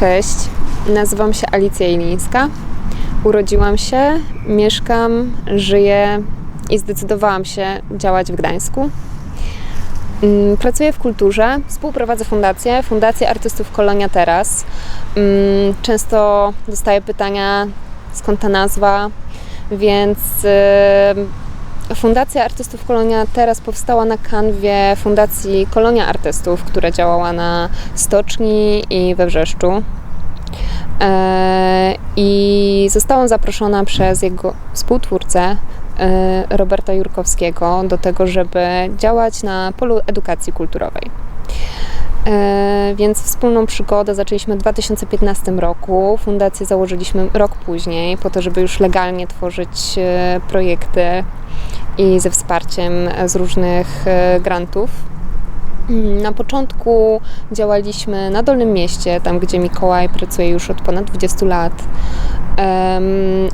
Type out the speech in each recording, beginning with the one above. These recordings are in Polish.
Cześć, nazywam się Alicja Ilińska. Urodziłam się, mieszkam, żyję i zdecydowałam się działać w Gdańsku. Pracuję w kulturze, współprowadzę Fundację Artystów Kolonia Teraz. Często dostaję pytania, skąd ta nazwa, więc Fundacja Artystów Kolonia Teraz powstała na kanwie Fundacji Kolonia Artystów, która działała na Stoczni i we Wrzeszczu. I zostałam zaproszona przez jego współtwórcę Roberta Jurkowskiego do tego, żeby działać na polu edukacji kulturowej. Więc wspólną przygodę zaczęliśmy w 2015 roku. Fundację założyliśmy rok później po to, żeby już legalnie tworzyć projekty i ze wsparciem z różnych grantów. Na początku działaliśmy na Dolnym Mieście, tam gdzie Mikołaj pracuje już od ponad 20 lat,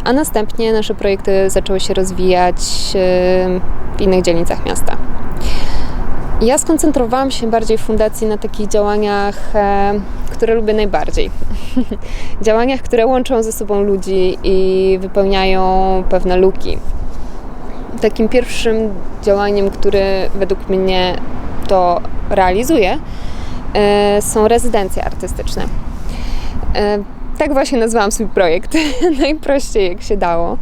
a następnie nasze projekty zaczęły się rozwijać w innych dzielnicach miasta. Ja skoncentrowałam się bardziej w fundacji na takich działaniach, które lubię najbardziej. Działaniach, które łączą ze sobą ludzi i wypełniają pewne luki. Takim pierwszym działaniem, które według mnie to realizuje, są rezydencje artystyczne. Tak właśnie nazwałam swój projekt, najprościej jak się dało.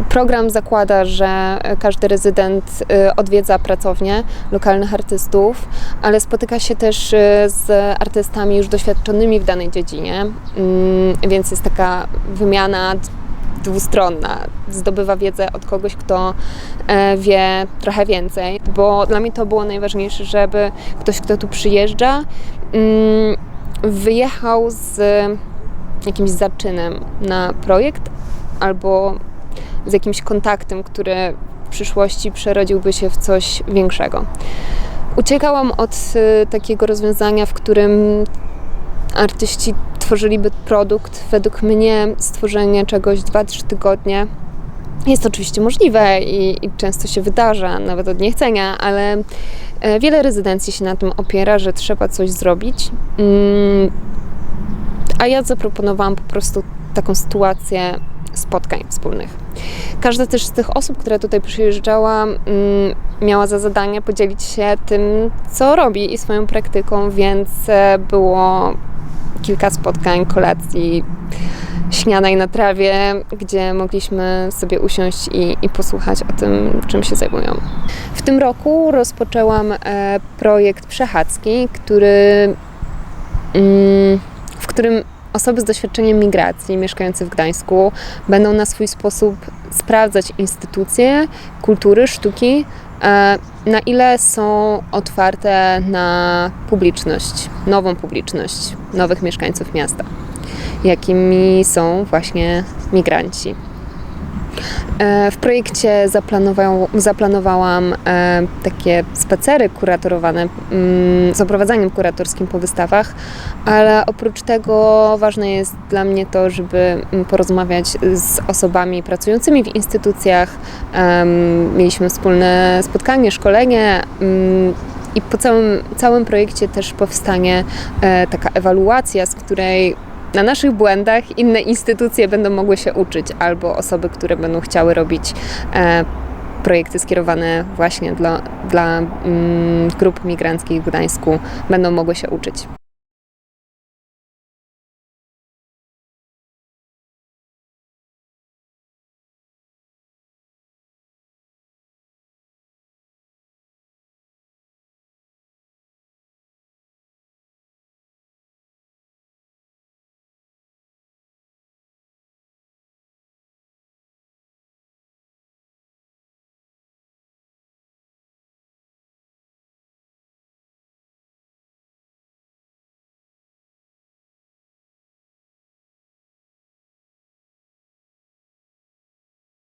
Program zakłada, że każdy rezydent odwiedza pracownię lokalnych artystów, ale spotyka się też z artystami już doświadczonymi w danej dziedzinie, więc jest taka wymiana dwustronna. Zdobywa wiedzę od kogoś, kto wie trochę więcej, bo dla mnie to było najważniejsze, żeby ktoś, kto tu przyjeżdża, wyjechał z jakimś zaczynem na projekt albo z jakimś kontaktem, który w przyszłości przerodziłby się w coś większego. Uciekałam od takiego rozwiązania, w którym artyści tworzyliby produkt. Według mnie stworzenie czegoś 2-3 tygodnie jest oczywiście możliwe i często się wydarza, nawet od niechcenia, ale wiele rezydencji się na tym opiera, że trzeba coś zrobić. A ja zaproponowałam po prostu taką sytuację spotkań wspólnych. Każda też z tych osób, która tutaj przyjeżdżała, miała za zadanie podzielić się tym, co robi i swoją praktyką, więc było kilka spotkań, kolacji, śniadań na trawie, gdzie mogliśmy sobie usiąść i posłuchać o tym, czym się zajmują. W tym roku rozpoczęłam projekt przechadzki, w którym osoby z doświadczeniem migracji mieszkające w Gdańsku będą na swój sposób sprawdzać instytucje kultury, sztuki, na ile są otwarte na publiczność, nową publiczność, nowych mieszkańców miasta, jakimi są właśnie migranci. W projekcie zaplanowałam takie spacery kuratorowane z oprowadzaniem kuratorskim po wystawach, ale oprócz tego ważne jest dla mnie to, żeby porozmawiać z osobami pracującymi w instytucjach. Mieliśmy wspólne spotkanie, szkolenie i po całym projekcie też powstanie taka ewaluacja, z której na naszych błędach inne instytucje będą mogły się uczyć, albo osoby, które będą chciały robić projekty skierowane właśnie dla grup migranckich w Gdańsku, będą mogły się uczyć.